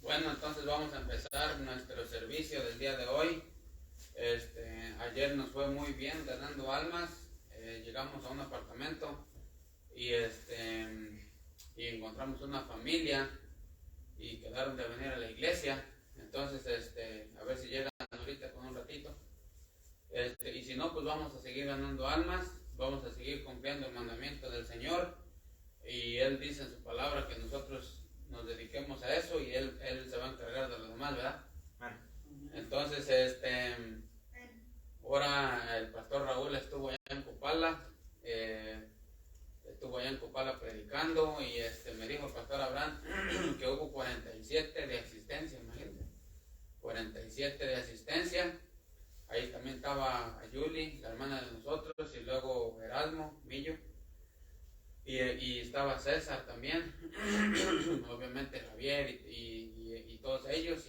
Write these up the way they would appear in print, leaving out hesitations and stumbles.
Bueno, entonces vamos a empezar nuestro servicio del día de hoy. Ayer nos fue muy bien ganando almas. Llegamos a un apartamento y encontramos una familia y quedaron de venir a la iglesia. Entonces, a ver si llegan ahorita con un ratito. Y si no, pues vamos a seguir ganando almas, vamos a seguir cumpliendo el mandamiento del Señor. Y Él dice en su palabra que nosotros nos dediquemos a eso y Él se va a encargar de los demás, ¿verdad? Entonces, ahora el pastor Raúl estuvo allá en Copala, predicando y me dijo el pastor Abraham que hubo 47 de asistencia, imagínate, 47 de asistencia. Ahí también estaba Yuli, la hermana de nosotros, y luego Erasmo, Millo. Y estaba César también, obviamente Javier y todos ellos.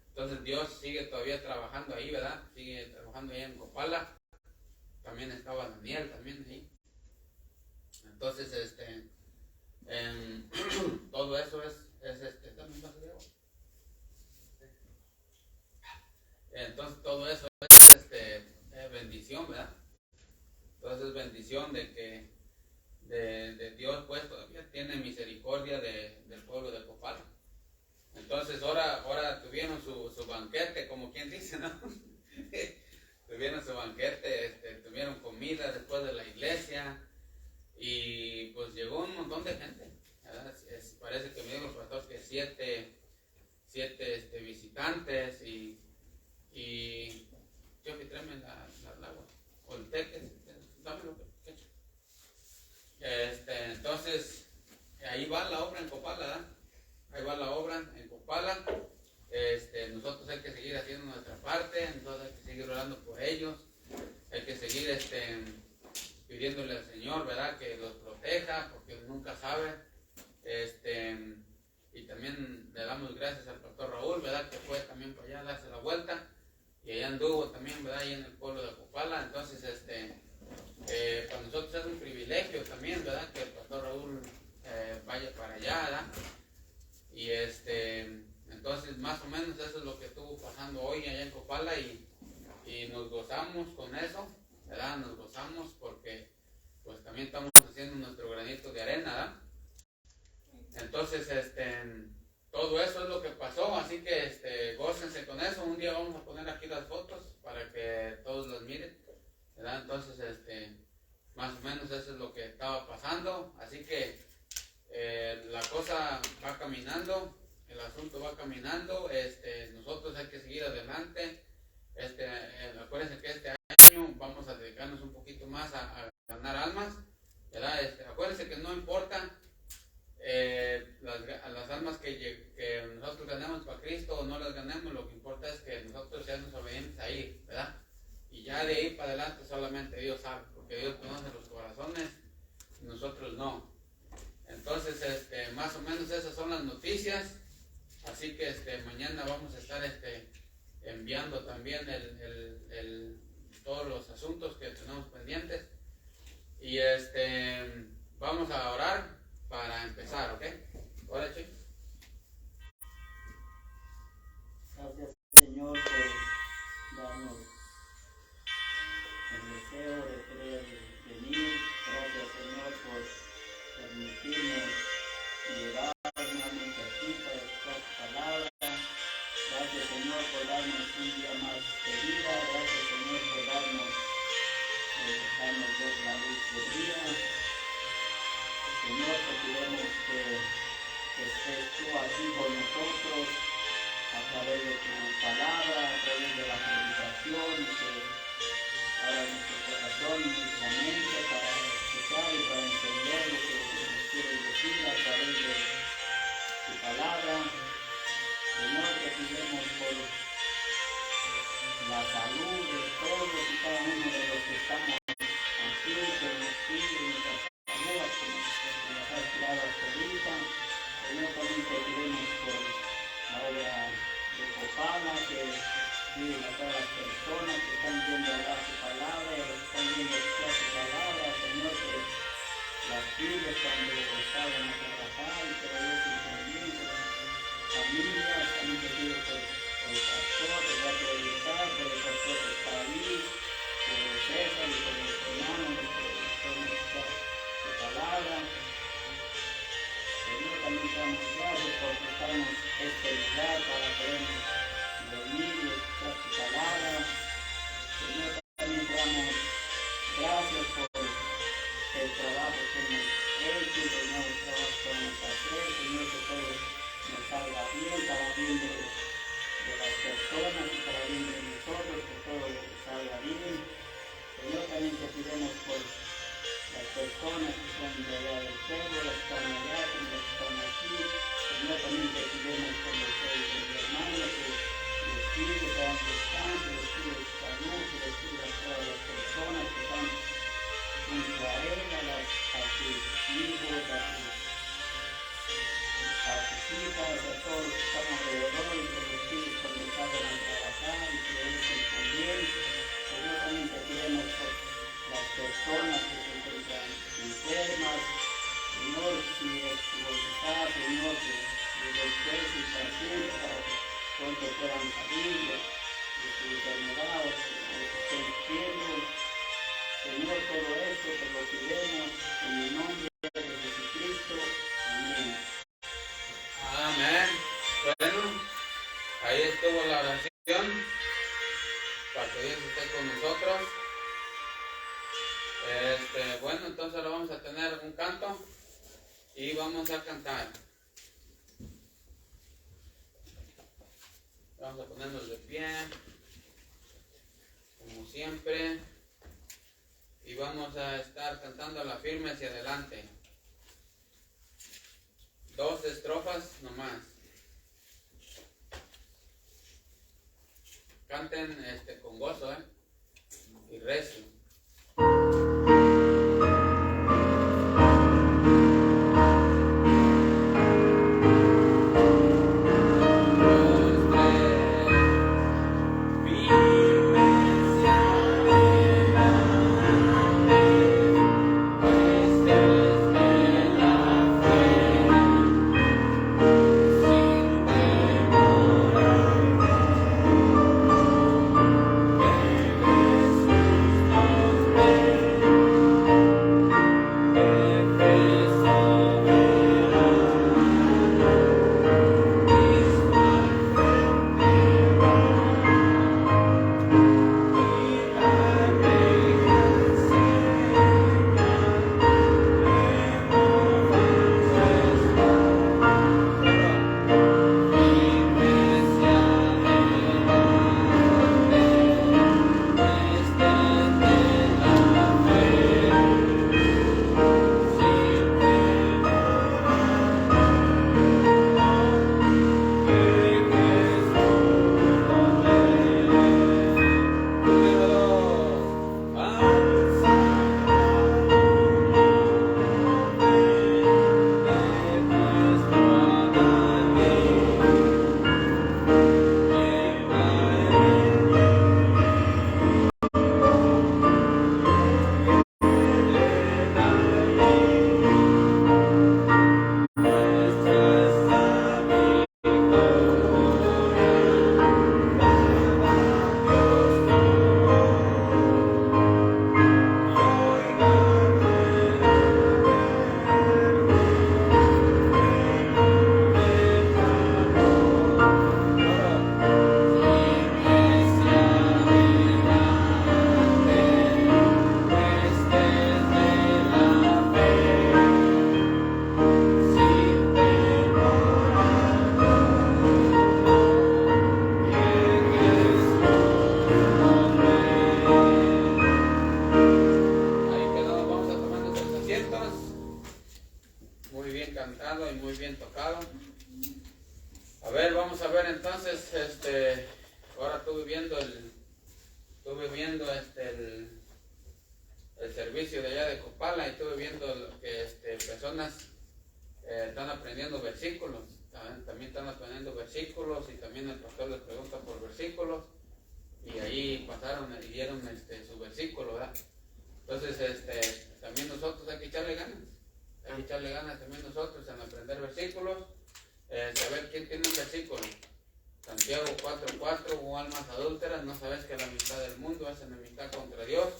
Entonces Dios sigue todavía trabajando ahí, ¿verdad? Sigue trabajando ahí en Copala. También estaba Daniel también ahí. Entonces, todo eso también va a ser agua. Entonces todo eso es bendición, ¿verdad? Entonces es bendición de que de Dios pues todavía tiene misericordia del pueblo de Copala. Entonces ahora tuvieron su banquete, como quien dice, ¿no? Tuvieron su banquete, tuvieron comida después de la iglesia y pues llegó un montón de gente, ¿verdad? Parece que me dijo el pastor que siete visitantes y yo que tráeme la agua o el té, dame lo que entonces ahí va la obra en Copala, ¿verdad? Ahí va la obra en Copala. Nosotros hay que seguir haciendo nuestra parte, nosotros hay que seguir orando por ellos, hay que seguir pidiéndole al Señor, ¿verdad? Que los proteja, porque nunca sabe. Y también le damos gracias al pastor Raúl, ¿verdad? Que fue también para allá a darse la vuelta y allá anduvo también, ¿verdad? Ahí en el pueblo de Copala. Entonces, para nosotros es un privilegio también, ¿verdad? Que el pastor Raúl vaya para allá, ¿verdad? Y entonces más o menos eso es lo que estuvo pasando hoy allá en Copala y nos gozamos con eso, ¿verdad? Nos gozamos porque pues también estamos haciendo nuestro granito de arena, ¿verdad? Entonces, todo eso es lo que pasó, así que gócense con eso. Un día vamos a poner aquí las fotos para que todos las miren, ¿verdad? Entonces, más o menos eso es lo que estaba pasando, así que la cosa va caminando, el asunto va caminando, nosotros hay que seguir adelante. Acuérdense que este año vamos a dedicarnos un poquito más a ganar almas, ¿verdad? Acuérdense que no importa las almas que nosotros ganemos para Cristo o no las ganemos, lo que importa es que nosotros seamos obedientes a ir, ¿verdad? Y ya de ahí para adelante solamente Dios sabe, porque Dios conoce los corazones, nosotros no. Entonces, más o menos esas son las noticias, así que mañana vamos a estar enviando también todos los asuntos que tenemos pendientes y vamos a orar para empezar, ¿ok? Ora, chicos. Gracias, Señor, por darnos el deseo de querer venir. Gracias, Señor, por permitirnos llegar nuevamente aquí para escuchar tu palabra. Gracias, Señor, por darnos un día más de vida. Gracias, Señor, por darnos ver la luz del día. Señor, te pedimos que estés tú aquí con nosotros a través de tu palabra, a través de la predicación, y que abra nuestro corazón y nuestra mente para escuchar y para entender lo que nos quieres decir a través de tu palabra. Señor, te pedimos por la salud de todos y cada uno de los que estamos aquí, que nos cuide nuestra salud, como nos has tirado hasta ahorita. Señor, también te pedimos por la obra de Copala, que cuide a todas las personas que están viendo hablar tu palabra, y los que están viendo escuchar tu palabra. Señor, que las cuides cuando salgan a trabajar y que regresen con vida. pido por el pastor, el gato de libertad, por el pastor que está ahí, por el César y por los hermanos que son de palabra. Señor, también te damos gracias por prestarnos este lugar para poder reunir y escuchar tu palabra. Señor, también te damos gracias por el trabajo que hemos hecho, el nuevo trabajo que vamos a hacer. Señor, que todo nos salga bien, para bien de las personas y para bien de nosotros, que todo salga bien. Señor, también te pedimos por las personas que son de allá del pueblo, las que están allá, como las que están aquí. Señor, también te pedimos por los hermanos, que les pide que dan descanso, les pide salud, que les pide a todas las personas que están junto a él, a sus hijos, a sus hijas, a todos los que están alrededor, y que les pide cuando salgan a trabajar y que ellos estén bien. Señor, también te pedimos por las personas que se encuentran enfermas. Señor, si es tu voluntad, Señor, que les des y paciencia para que pronto puedan salir de su enfermedad o que estén sufriendo. Señor, todo esto te lo pedimos en el nombre de Jesucristo. Amén. Amén. Bueno, ahí estuvo la oración para que Dios esté con nosotros. Bueno, entonces ahora vamos a tener un canto y vamos a cantar. Vamos a ponernos de pie, como siempre, y vamos a estar cantando la firme hacia adelante. 2 estrofas nomás. Canten con gozo, y recio. cantado y muy bien tocado. A ver, vamos a ver entonces, ahora estuve viendo el servicio de allá de Copala y estuve viendo que personas están aprendiendo versículos, también están aprendiendo versículos y también el pastor les pregunta por versículos y ahí pasaron y dieron su versículo, ¿verdad? Entonces, también nosotros hay que echarle ganas. Hay que echarle ganas también nosotros en aprender versículos, saber quién tiene un versículo. Santiago 4:4, o almas adúlteras, ¿no sabes que la amistad del mundo es enemistad contra Dios?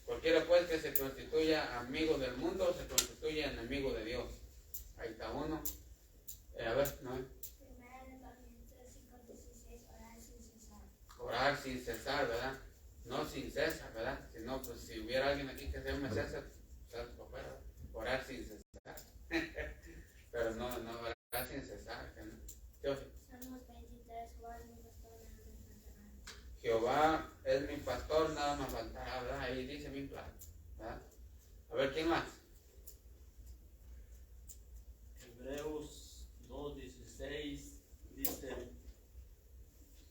Cualquiera pues que se constituya amigo del mundo, se constituye enemigo de Dios. Ahí está uno. A ver, ¿no? Primera de Corintios 5:16, orar sin cesar. Orar sin cesar, ¿verdad? No sin César, ¿verdad? Si no, pues si hubiera alguien aquí que se llame César, orar sin cesar. Pero no, orar sin cesar. ¿No? Salmos 23, Jehová es mi pastor, nada me faltará, ¿verdad? Ahí dice bien claro, ¿verdad? A ver, ¿quién más? Hebreos 2:16 dice,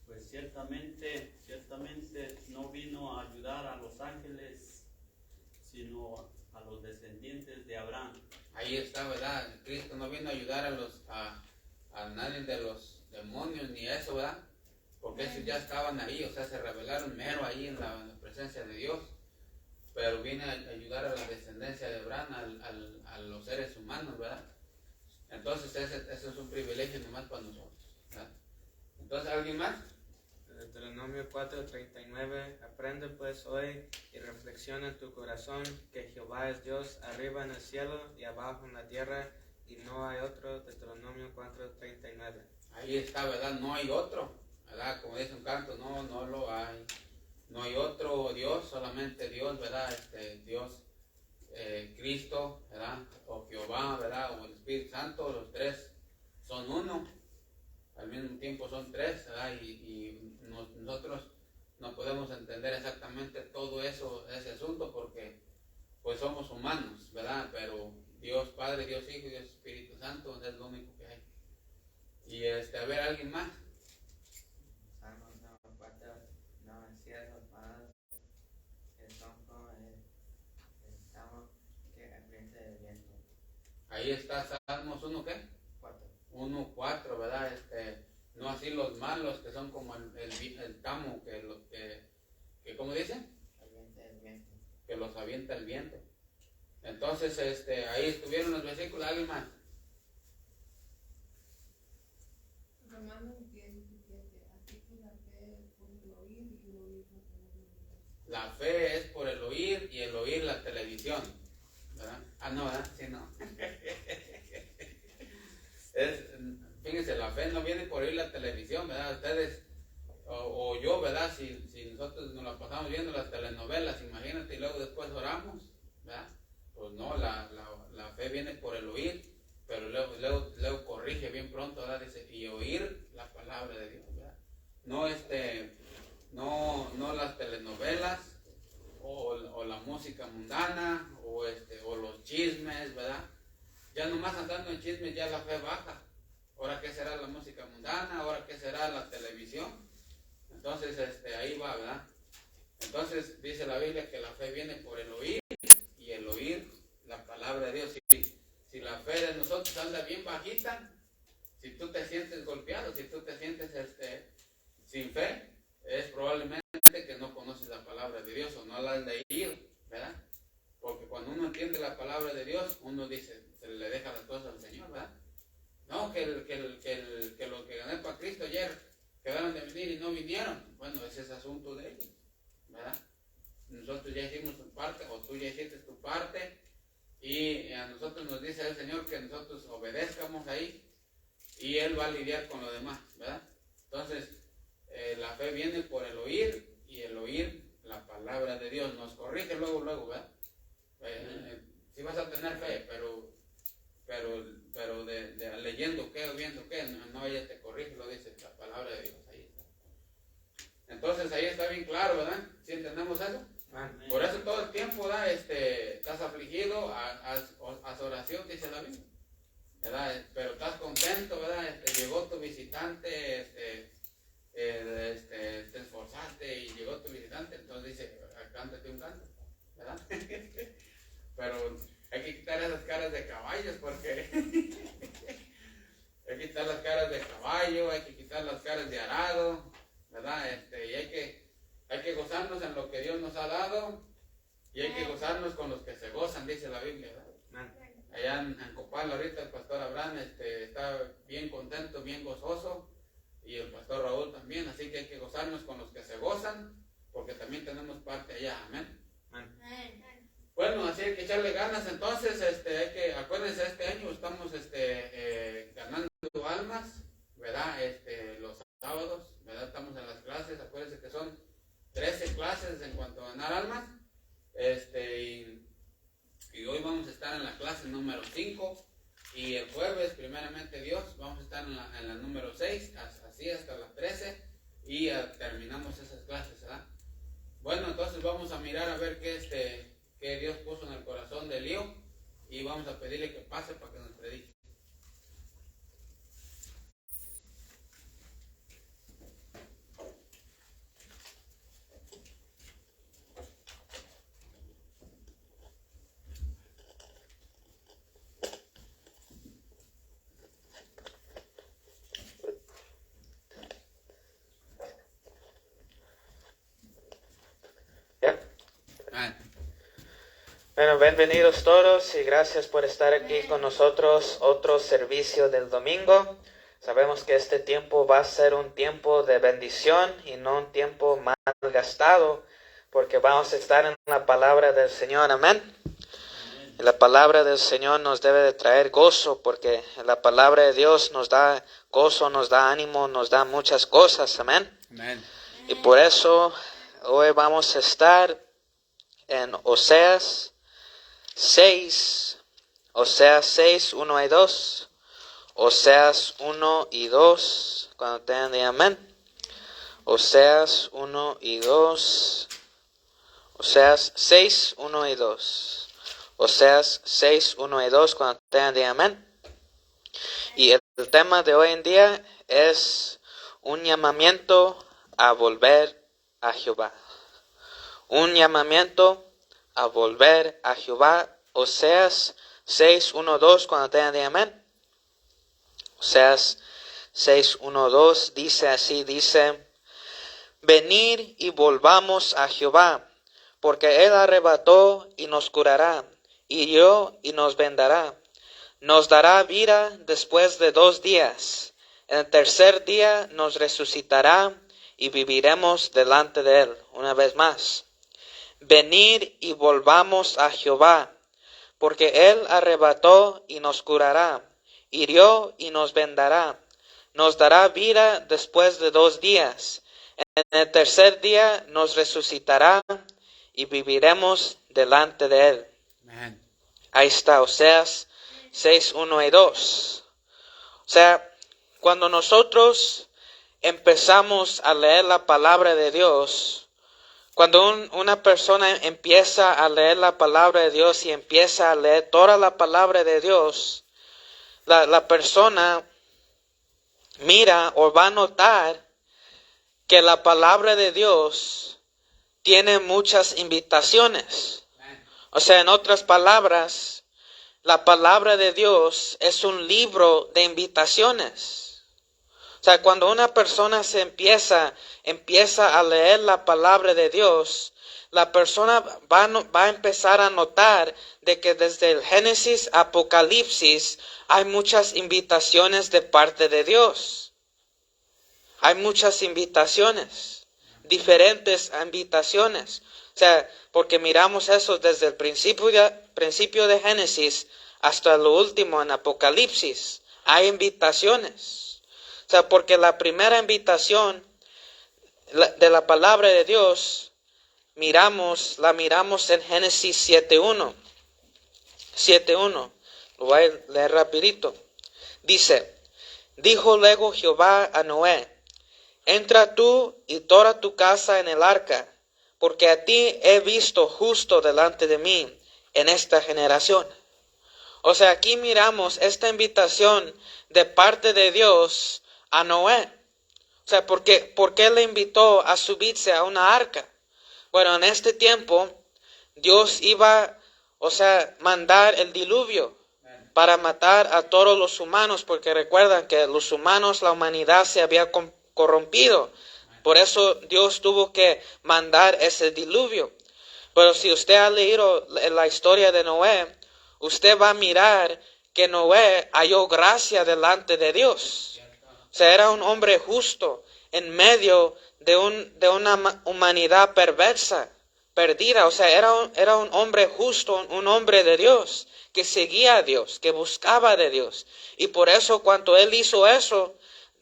pues ciertamente no vino a ayudar a los ángeles, sino a los descendientes de Abraham. Ahí está, ¿verdad? Cristo no vino a ayudar a nadie de los demonios ni eso, ¿verdad? Porque esos ya estaban ahí, o sea, se rebelaron mero ahí en la presencia de Dios. Pero viene a ayudar a la descendencia de Abraham, a los seres humanos, ¿verdad? Entonces ese es un privilegio nomás para nosotros, ¿verdad? Entonces, ¿alguien más? Deuteronomio 4:39, aprende pues hoy y reflexiona en tu corazón que Jehová es Dios arriba en el cielo y abajo en la tierra y no hay otro. Deuteronomio 4:39. Ahí está, ¿verdad? No hay otro, ¿verdad? Como dice un canto, no lo hay. No hay otro Dios, solamente Dios, ¿verdad? Dios, Cristo, ¿verdad? O Jehová, ¿verdad? O el Espíritu Santo, los tres son uno. Al mismo tiempo son tres, ¿verdad? Y nosotros no podemos entender exactamente todo eso, ese asunto, porque pues somos humanos, ¿verdad? Pero Dios Padre, Dios Hijo y Dios Espíritu Santo es lo único que hay. Y a ver, ¿alguien más? Salmos 4, no es cierto, más el tronco estamos que aprieta el viento. Ahí está Salmos 1, ¿qué? 1:4, ¿verdad? No así los malos que son como el tamo que ¿cómo dice? Avienta el viento. Que los avienta el viento. Entonces, ahí estuvieron los versículos. ¿Alguien más? Romanos 10:17, así que la fe es por el oír y el oír la televisión. La fe es por el oír y el oír la televisión, ¿verdad? Ah, no, ¿verdad? Sí, no. Fíjense, la fe no viene por oír la televisión, ¿verdad? Ustedes o yo, ¿verdad? Si nosotros nos la pasamos viendo las telenovelas, imagínate, y luego después oramos, ¿verdad? Pues no, la fe viene por el oír, pero luego corrige bien pronto, ¿verdad? Dice, y oír la palabra de Dios, ¿verdad? No las telenovelas o la música mundana o los chismes, ¿verdad? Ya nomás andando en chismes ya la fe baja. Ahora, ¿qué será la música mundana? Ahora, ¿qué será la televisión? Entonces, ahí va, ¿verdad? Entonces, dice la Biblia que la fe viene por el oír y el oír la palabra de Dios. Si la fe de nosotros anda bien bajita, si tú te sientes golpeado, si tú te sientes sin fe, es probablemente que no conoces la palabra de Dios o no la has leído, ¿verdad? Porque cuando uno entiende la palabra de Dios, uno dice, se le deja las cosas al Señor, ¿verdad? No, que los que gané para Cristo ayer quedaron de venir y no vinieron. Bueno, ese es asunto de ellos, ¿verdad? Nosotros ya hicimos tu parte, o tú ya hiciste tu parte, y a nosotros nos dice el Señor que nosotros obedezcamos ahí, y Él va a lidiar con lo demás, ¿verdad? Entonces, la fe viene por el oír, y el oír la palabra de Dios. Nos corrige luego, ¿verdad? Si vas a tener fe, pero leyendo qué o viendo qué, no ella te corrige, lo dice la palabra de Dios, ahí está. Entonces ahí está bien claro, ¿verdad? ¿Sí entendemos eso? Amén. Por eso todo el tiempo, ¿verdad? Estás afligido, haz oración, dice la Biblia, ¿verdad? Pero estás contento, ¿verdad? Llegó tu visitante, te esforzaste y llegó tu visitante, entonces dice, cántate un canto, ¿verdad? Pero hay que quitar esas caras de caballos, porque hay que quitar las caras de caballo, hay que quitar las caras de arado, ¿verdad? Y hay que gozarnos en lo que Dios nos ha dado, y hay que gozarnos con los que se gozan, dice la Biblia, ¿verdad? Allá en Copal ahorita el pastor Abraham está bien contento, bien gozoso, y el pastor pastor Raúl también, así que hay que gozarnos con los que se gozan, porque también tenemos parte allá, amén. Bueno, así hay que echarle ganas, entonces, acuérdense, este año estamos, ganando almas, ¿verdad? Los sábados, ¿verdad? Estamos en las clases, acuérdense que son 13 clases en cuanto a ganar almas, y hoy vamos a estar en la clase número 5, y el jueves, primeramente Dios, vamos a estar en la número 6, así hasta la 13, y terminamos esas clases, ¿verdad? Bueno, entonces vamos a mirar a ver qué Dios puso en el corazón de Lío, y vamos a pedirle que pase para que nos predique. Bueno, bienvenidos todos y gracias por estar aquí con nosotros. Otro servicio del domingo. Sabemos que este tiempo va a ser un tiempo de bendición y no un tiempo mal gastado, porque vamos a estar en la palabra del Señor. Amén. Y la palabra del Señor nos debe de traer gozo, porque la palabra de Dios nos da gozo, nos da ánimo, nos da muchas cosas. Amén. Amén. Y por eso hoy vamos a estar en Oseas 6, 1 y 2, Oseas 1 y 2, cuando tengan de amén, Oseas 1 y 2, Oseas 6, 1 y 2, Oseas 6, 1 y 2, cuando tengan de amén. Y el tema de hoy en día es un llamamiento a volver a Jehová. Un llamamiento a volver a Jehová. Oseas 6, 1, 2, cuando tengan de amén. Oseas 6, 1, 2 dice así, venid y volvamos a Jehová, porque Él arrebató y nos curará, hirió y nos vendará. Nos dará vida después de 2 días. En el tercer día nos resucitará y viviremos delante de Él. Una vez más. Venid y volvamos a Jehová, porque Él arrebató y nos curará, hirió y nos vendará. Nos dará vida después de 2 días. En el tercer día nos resucitará y viviremos delante de Él. Amén. Ahí está, Oseas 6, 1 y 2. O sea, cuando nosotros empezamos a leer la palabra de Dios, cuando una persona empieza a leer la palabra de Dios y empieza a leer toda la palabra de Dios, la persona mira o va a notar que la palabra de Dios tiene muchas invitaciones. O sea, en otras palabras, la palabra de Dios es un libro de invitaciones. O sea, cuando una persona empieza a leer la palabra de Dios, la persona va a empezar a notar de que desde el Génesis, Apocalipsis, hay muchas invitaciones de parte de Dios. Hay muchas invitaciones, diferentes invitaciones. O sea, porque miramos eso desde el principio de Génesis hasta lo último en Apocalipsis. Hay invitaciones. O sea, porque la primera invitación de la palabra de Dios la miramos en Génesis 7.1. 7.1. Lo voy a leer rapidito. Dice, dijo luego Jehová a Noé, entra tú y toda tu casa en el arca, porque a ti he visto justo delante de mí en esta generación. O sea, aquí miramos esta invitación de parte de Dios a Noé. O sea, ¿por qué le invitó a subirse a una arca? Bueno, en este tiempo Dios iba, mandar el diluvio para matar a todos los humanos, porque recuerdan que los humanos, la humanidad se había corrompido. Por eso Dios tuvo que mandar ese diluvio. Pero si usted ha leído la historia de Noé, usted va a mirar que Noé halló gracia delante de Dios. O sea, era un hombre justo, en medio de una humanidad perversa, perdida. O sea, era un hombre justo, un hombre de Dios, que seguía a Dios, que buscaba de Dios. Y por eso cuando él hizo eso,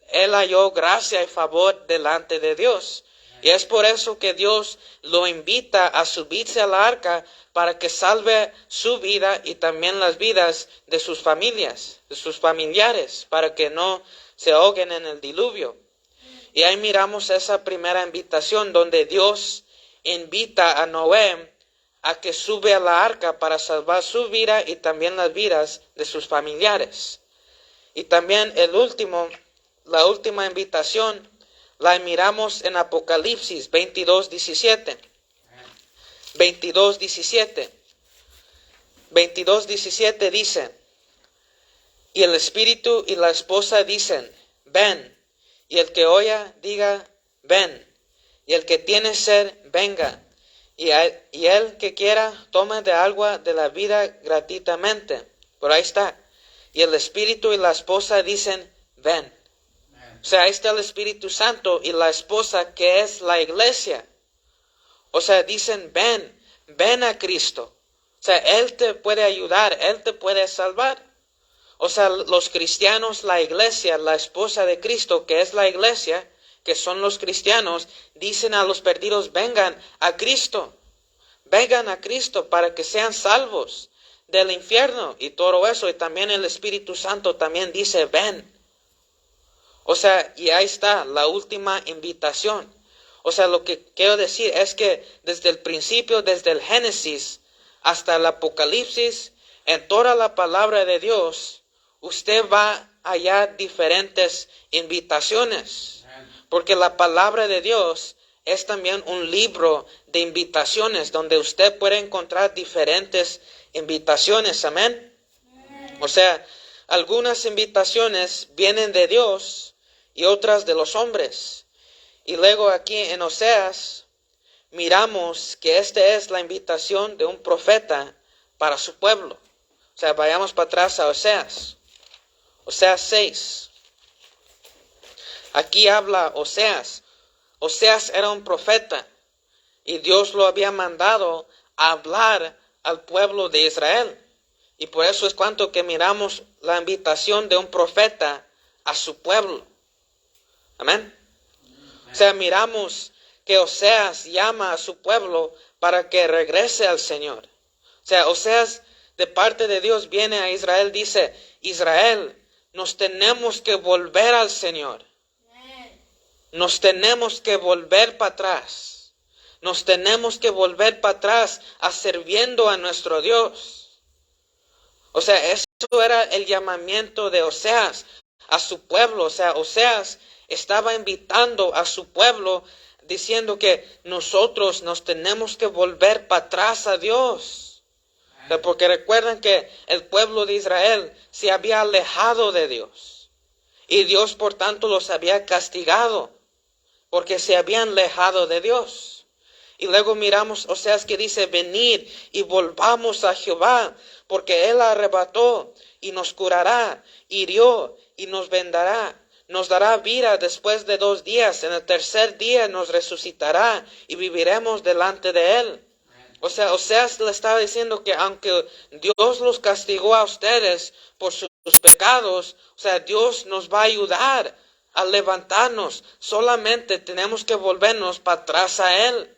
él halló gracia y favor delante de Dios. Y es por eso que Dios lo invita a subirse a la arca para que salve su vida y también las vidas de sus familias, de sus familiares, para que no se ahoguen en el diluvio. Y ahí miramos esa primera invitación donde Dios invita a Noé a que sube a la arca para salvar su vida y también las vidas de sus familiares. Y también la última invitación la miramos en Apocalipsis 22:17. 22:17. 22:17 dice: y el espíritu y la esposa dicen, ven. Y el que oya, diga, ven. Y el que tiene sed, venga. Y el que quiera, tome de agua de la vida gratuitamente. Por ahí está. Y el espíritu y la esposa dicen, ven. O sea, ahí está el Espíritu Santo y la esposa que es la iglesia. O sea, dicen, ven a Cristo. O sea, Él te puede ayudar, Él te puede salvar. O sea, los cristianos, la iglesia, la esposa de Cristo, que es la iglesia, que son los cristianos, dicen a los perdidos, vengan a Cristo. Vengan a Cristo para que sean salvos del infierno y todo eso. Y también el Espíritu Santo también dice, ven. O sea, y ahí está la última invitación. O sea, lo que quiero decir es que desde el principio, desde el Génesis hasta el Apocalipsis, en toda la palabra de Dios, usted va a hallar diferentes invitaciones. Porque la palabra de Dios es también un libro de invitaciones donde usted puede encontrar diferentes invitaciones. Amén. O sea, algunas invitaciones vienen de Dios y otras de los hombres. Y luego aquí en Oseas miramos que esta es la invitación de un profeta para su pueblo. O sea, vayamos para atrás a Oseas. Oseas 6. Aquí habla Oseas. Oseas era un profeta y Dios lo había mandado a hablar al pueblo de Israel. Y por eso es cuanto que miramos la invitación de un profeta a su pueblo. Amén. O sea, miramos que Oseas llama a su pueblo para que regrese al Señor. O sea, Oseas de parte de Dios viene a Israel, dice, Israel, nos tenemos que volver al Señor. Nos tenemos que volver para atrás. Nos tenemos que volver para atrás a sirviendo a nuestro Dios. O sea, eso era el llamamiento de Oseas a su pueblo. O sea, Oseas estaba invitando a su pueblo diciendo que nosotros nos tenemos que volver para atrás a Dios. O sea, porque recuerden que el pueblo de Israel se había alejado de Dios. Y Dios por tanto los había castigado porque se habían alejado de Dios. Y luego miramos Oseas que dice, venid y volvamos a Jehová, porque Él arrebató y nos curará, hirió y nos vendará. Nos dará vida después de 2 días. En el tercer día nos resucitará y viviremos delante de Él. O sea, Oseas le estaba diciendo que aunque Dios los castigó a ustedes por sus pecados, o sea, Dios nos va a ayudar a levantarnos. Solamente tenemos que volvernos para atrás a Él.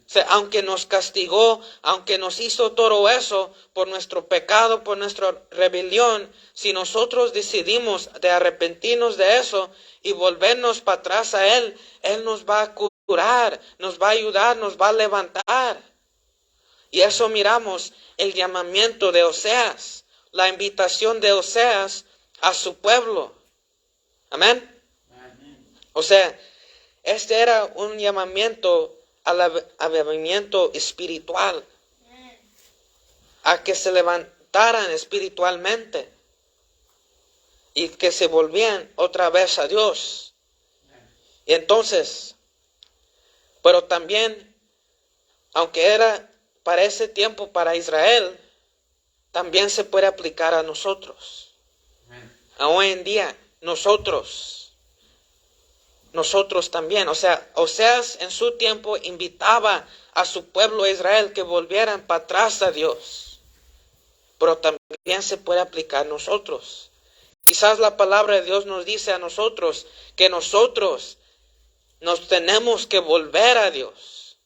O sea, aunque nos castigó, aunque nos hizo todo eso por nuestro pecado, por nuestra rebelión, si nosotros decidimos de arrepentirnos de eso y volvernos para atrás a Él, Él nos va a curar, nos va a ayudar, nos va a levantar. Y eso miramos el llamamiento de Oseas, la invitación de Oseas a su pueblo. Amén. O sea, este era un llamamiento al avivamiento espiritual, a que se levantaran espiritualmente y que se volvían otra vez a Dios. Y entonces, pero también, aunque era para ese tiempo para Israel, también se puede aplicar a nosotros. A hoy en día, nosotros nosotros también. O sea, Oseas en su tiempo invitaba a su pueblo Israel que volvieran para atrás a Dios. Pero también se puede aplicar a nosotros. Quizás la palabra de Dios nos dice a nosotros que nosotros nos tenemos que volver a Dios.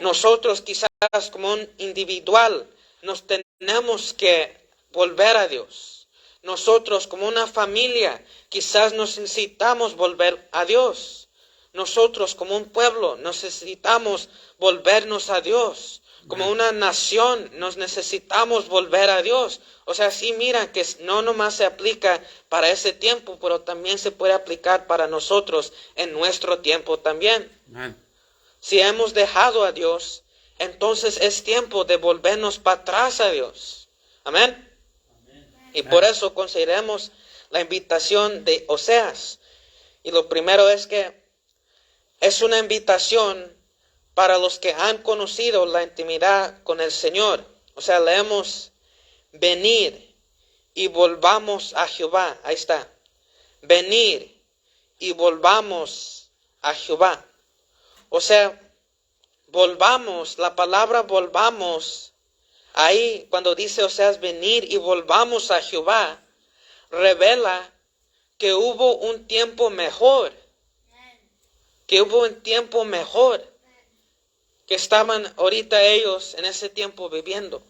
Nosotros quizás como un individual nos tenemos que volver a Dios. Nosotros como una familia quizás necesitamos volver a Dios. Nosotros como un pueblo necesitamos volvernos a Dios. Como una nación nos necesitamos volver a Dios. O sea, sí, mira que no nomás se aplica para ese tiempo, pero también se puede aplicar para nosotros en nuestro tiempo también. Amén. Si hemos dejado a Dios, entonces es tiempo de volvernos para atrás a Dios. Amén. Y por eso consideremos la invitación de Oseas. Y lo primero es que es una invitación para los que han conocido la intimidad con el Señor. O sea, leemos, venir y volvamos a Jehová. Ahí está. Venir y volvamos a Jehová. O sea, volvamos, la palabra volvamos, ahí cuando dice Oseas venir y volvamos a Jehová, revela que hubo un tiempo mejor. Que hubo un tiempo mejor. Que estaban ahorita ellos en ese tiempo viviendo.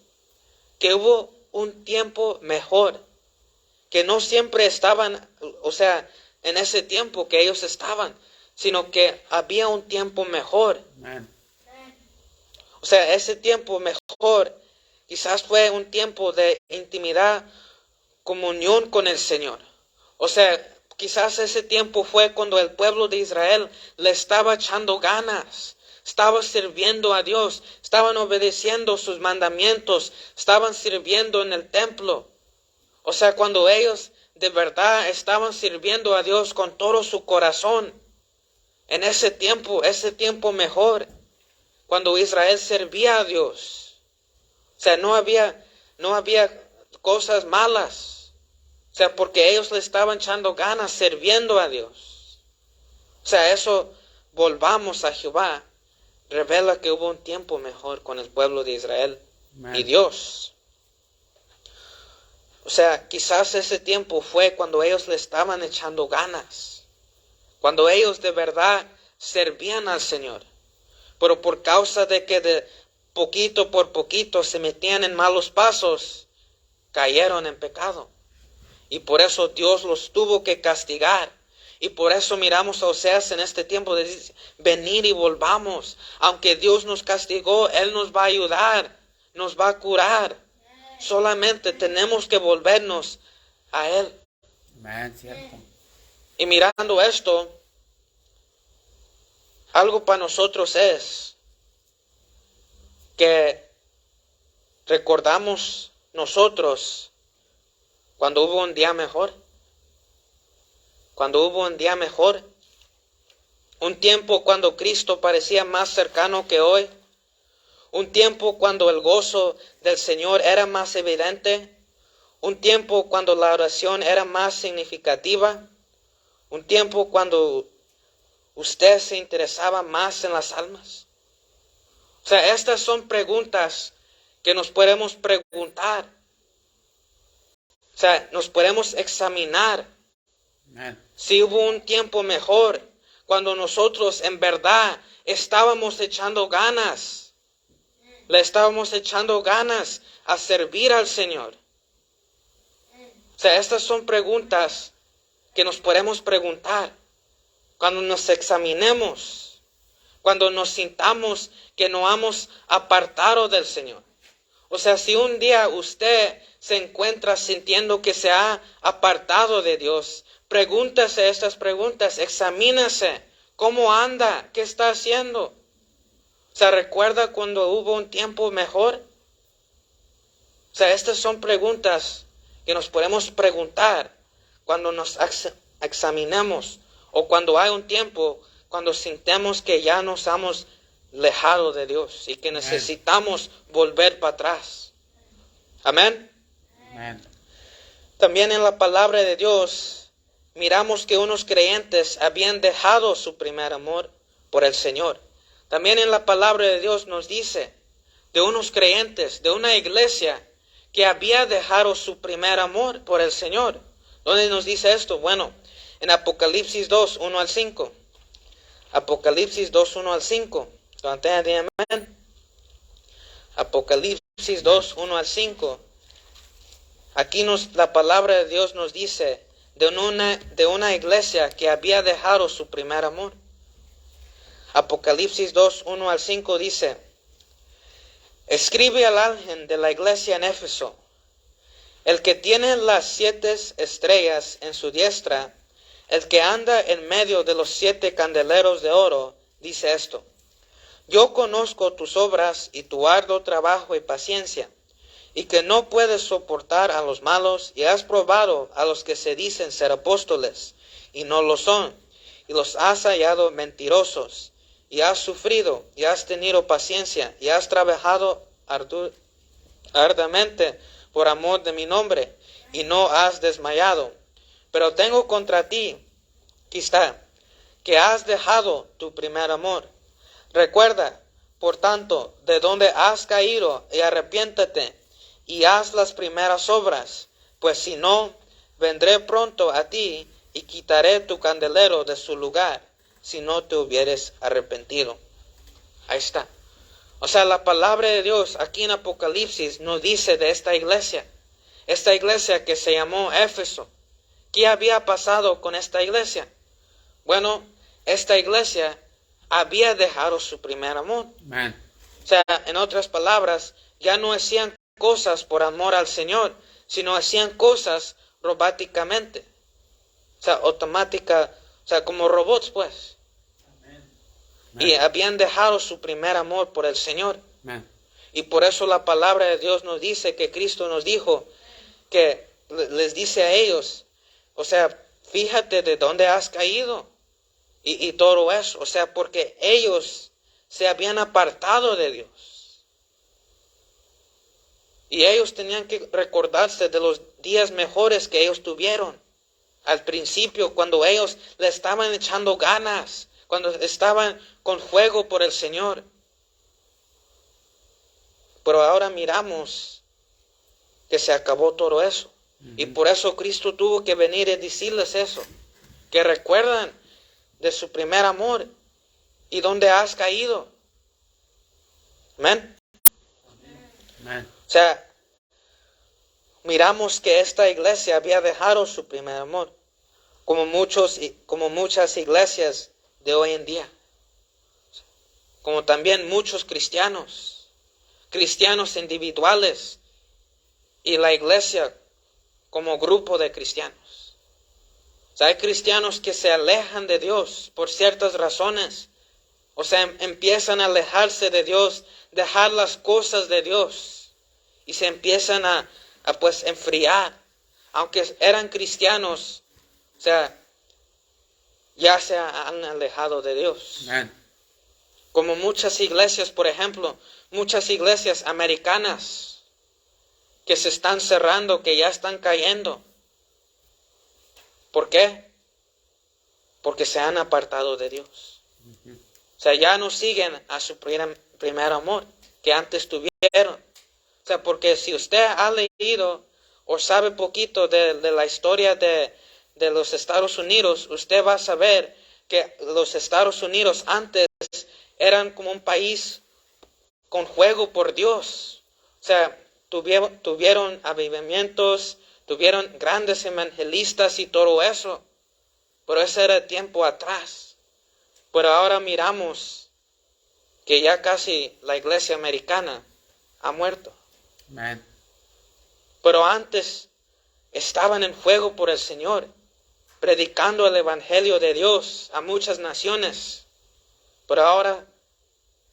Que hubo un tiempo mejor. Que no siempre estaban, o sea, en ese tiempo que ellos estaban, sino que había un tiempo mejor. Amén. O sea, ese tiempo mejor quizás fue un tiempo de intimidad, comunión con el Señor. O sea, quizás ese tiempo fue cuando el pueblo de Israel le estaba echando ganas. Estaba sirviendo a Dios, estaban obedeciendo sus mandamientos, estaban sirviendo en el templo. O sea, cuando ellos de verdad estaban sirviendo a Dios con todo su corazón. En ese tiempo mejor, cuando Israel servía a Dios. O sea, no había cosas malas. O sea, porque ellos le estaban echando ganas sirviendo a Dios. O sea, eso, volvamos a Jehová, revela que hubo un tiempo mejor con el pueblo de Israel y Dios. O sea, quizás ese tiempo fue cuando ellos le estaban echando ganas. Cuando ellos de verdad servían al Señor. Pero por causa de que de poquito por poquito se metían en malos pasos, cayeron en pecado. Y por eso Dios los tuvo que castigar. Y por eso miramos a Oseas en este tiempo de decir, venir y volvamos. Aunque Dios nos castigó, Él nos va a ayudar, nos va a curar. Solamente tenemos que volvernos a Él. Amén, cierto. Y mirando esto, algo para nosotros es que recordamos nosotros cuando hubo un día mejor. Cuando hubo un día mejor. Un tiempo cuando Cristo parecía más cercano que hoy. Un tiempo cuando el gozo del Señor era más evidente. Un tiempo cuando la oración era más significativa. Un tiempo cuando usted se interesaba más en las almas. O sea, estas son preguntas que nos podemos preguntar. O sea, nos podemos examinar. Amén. Si hubo un tiempo mejor, cuando nosotros en verdad estábamos echando ganas. Le estábamos echando ganas a servir al Señor. O sea, estas son preguntas que nos podemos preguntar cuando nos examinemos, cuando nos sintamos que no hemos apartado del Señor. O sea, si un día usted se encuentra sintiendo que se ha apartado de Dios, pregúntese estas preguntas, examínese, ¿cómo anda? ¿Qué está haciendo? O sea, ¿recuerda cuando hubo un tiempo mejor? O sea, estas son preguntas que nos podemos preguntar cuando nos examinemos o cuando hay un tiempo cuando sintamos que ya nos hemos alejado de Dios y que necesitamos volver para atrás. Amén. Amén. También en la palabra de Dios miramos que unos creyentes habían dejado su primer amor por el Señor. También en la palabra de Dios nos dice de unos creyentes, de una iglesia que había dejado su primer amor por el Señor. ¿Dónde nos dice esto? Bueno, en Apocalipsis 2, 1 al 5. Apocalipsis 2, 1 al 5. Amén. Apocalipsis 2, 1 al 5. Aquí la palabra de Dios nos dice de una iglesia que había dejado su primer amor. Apocalipsis 2, 1 al 5 dice: escribe al ángel de la iglesia en Éfeso, el que tiene las 7 estrellas en su diestra, el que anda en medio de los 7 candeleros de oro, dice esto: yo conozco tus obras y tu arduo trabajo y paciencia, y que no puedes soportar a los malos, y has probado a los que se dicen ser apóstoles, y no lo son, y los has hallado mentirosos, y has sufrido, y has tenido paciencia, y has trabajado arduamente por amor de mi nombre, y no has desmayado. Pero tengo contra ti, aquí está, que has dejado tu primer amor. Recuerda, por tanto, de donde has caído, y arrepiéntate, y haz las primeras obras, pues si no, vendré pronto a ti, y quitaré tu candelero de su lugar, si no te hubieres arrepentido. Ahí está. O sea, la palabra de Dios aquí en Apocalipsis nos dice de esta iglesia que se llamó Éfeso. ¿Qué había pasado con esta iglesia? Bueno, esta iglesia había dejado su primer amor. Amén. O sea, en otras palabras, ya no hacían cosas por amor al Señor, sino hacían cosas robóticamente. O sea, automática, o sea, como robots, pues. Y habían dejado su primer amor por el Señor. Amén. Y por eso la palabra de Dios nos dice que Cristo nos dijo, que les dice a ellos, o sea, fíjate de dónde has caído y todo eso. O sea, porque ellos se habían apartado de Dios. Y ellos tenían que recordarse de los días mejores que ellos tuvieron. Al principio, cuando ellos le estaban echando ganas, cuando estaban con fuego por el Señor. Pero ahora miramos que se acabó todo eso. Y por eso Cristo tuvo que venir y decirles eso. Que recuerdan de su primer amor y dónde has caído. Amén. Amén. O sea, miramos que esta iglesia había dejado su primer amor. Como muchas iglesias de hoy en día. Como también muchos cristianos individuales y la iglesia como grupo de cristianos. O sea, hay cristianos que se alejan de Dios por ciertas razones. O sea, empiezan a alejarse de Dios, dejar las cosas de Dios y se empiezan a pues enfriar. Aunque eran cristianos, o sea, ya se han alejado de Dios. Amén. Como muchas iglesias, por ejemplo, muchas iglesias americanas que se están cerrando, que ya están cayendo. ¿Por qué? Porque se han apartado de Dios. O sea, ya no siguen a su primer amor que antes tuvieron. O sea, porque si usted ha leído o sabe poquito de la historia de los Estados Unidos, usted va a saber que los Estados Unidos antes eran como un país con fuego por Dios. O sea, tuvieron avivamientos, tuvieron grandes evangelistas y todo eso. Pero ese era tiempo atrás. Pero ahora miramos que ya casi la iglesia americana ha muerto. Amén. Pero antes estaban en fuego por el Señor, predicando el evangelio de Dios a muchas naciones. Pero ahora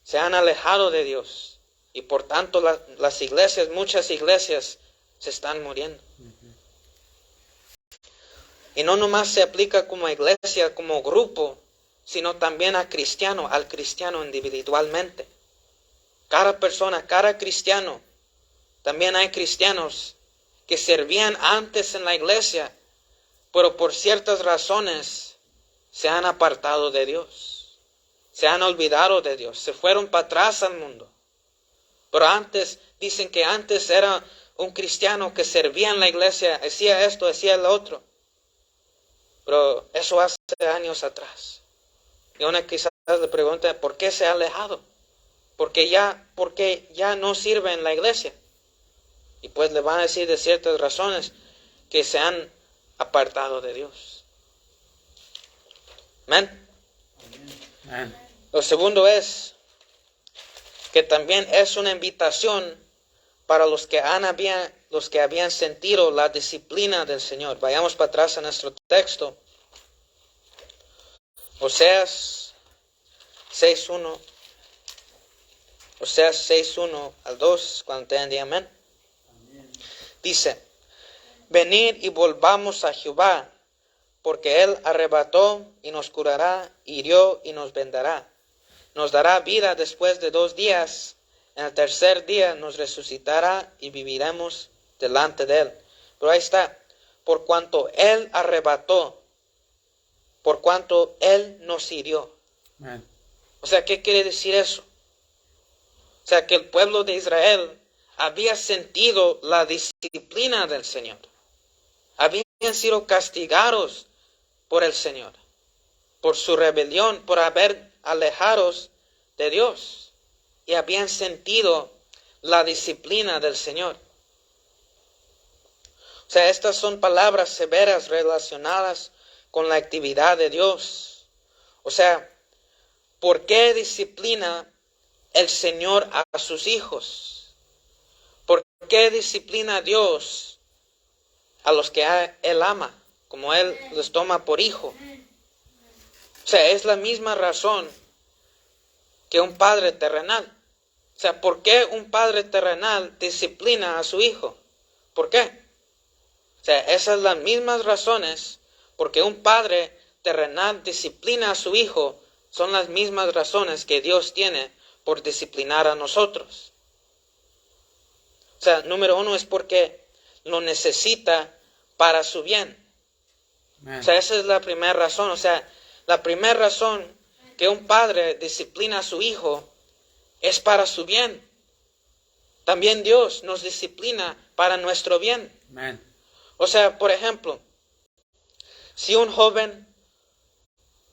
se han alejado de Dios. Y por tanto las iglesias, muchas iglesias, se están muriendo. Y no nomás se aplica como iglesia, como grupo, sino también al cristiano individualmente. Cada persona, cada cristiano. También hay cristianos que servían antes en la iglesia, pero por ciertas razones se han apartado de Dios. Se han olvidado de Dios. Se fueron para atrás al mundo. Pero antes, dicen que antes era un cristiano que servía en la iglesia, hacía esto, hacía lo otro. Pero eso hace años atrás. Y uno quizás le pregunta, ¿por qué se ha alejado? Porque ya no sirve en la iglesia. Y pues le van a decir de ciertas razones que se han apartado de Dios. Amén. Amén. Lo segundo es que también es una invitación para los que habían sentido la disciplina del Señor. Vayamos para atrás a nuestro texto. Oseas 6:1. Oseas 6:1 al 2, cuando tengan de amén. Dice, venid y volvamos a Jehová, porque Él arrebató y nos curará, hirió y nos vendará. Nos dará vida después de 2 días. En el tercer día nos resucitará y viviremos delante de Él. Pero ahí está, por cuanto Él arrebató, por cuanto Él nos hirió. Amén. O sea, ¿qué quiere decir eso? O sea, que el pueblo de Israel había sentido la disciplina del Señor. Habían sido castigados por el Señor, por su rebelión, por haber alejados de Dios. Y habían sentido la disciplina del Señor. O sea, estas son palabras severas relacionadas con la actividad de Dios. O sea, ¿por qué disciplina el Señor a sus hijos? ¿Por qué disciplina a Dios a los que Él ama, como Él les toma por hijo? O sea, es la misma razón que un padre terrenal. O sea, ¿por qué un padre terrenal disciplina a su hijo? ¿Por qué? O sea, esas son las mismas razones porque un padre terrenal disciplina a su hijo, son las mismas razones que Dios tiene por disciplinar a nosotros. O sea, número 1 es porque lo necesita para su bien. Amén. O sea, esa es la primera razón. O sea, la primera razón que un padre disciplina a su hijo es para su bien. También Dios nos disciplina para nuestro bien. Amén. O sea, por ejemplo, si un joven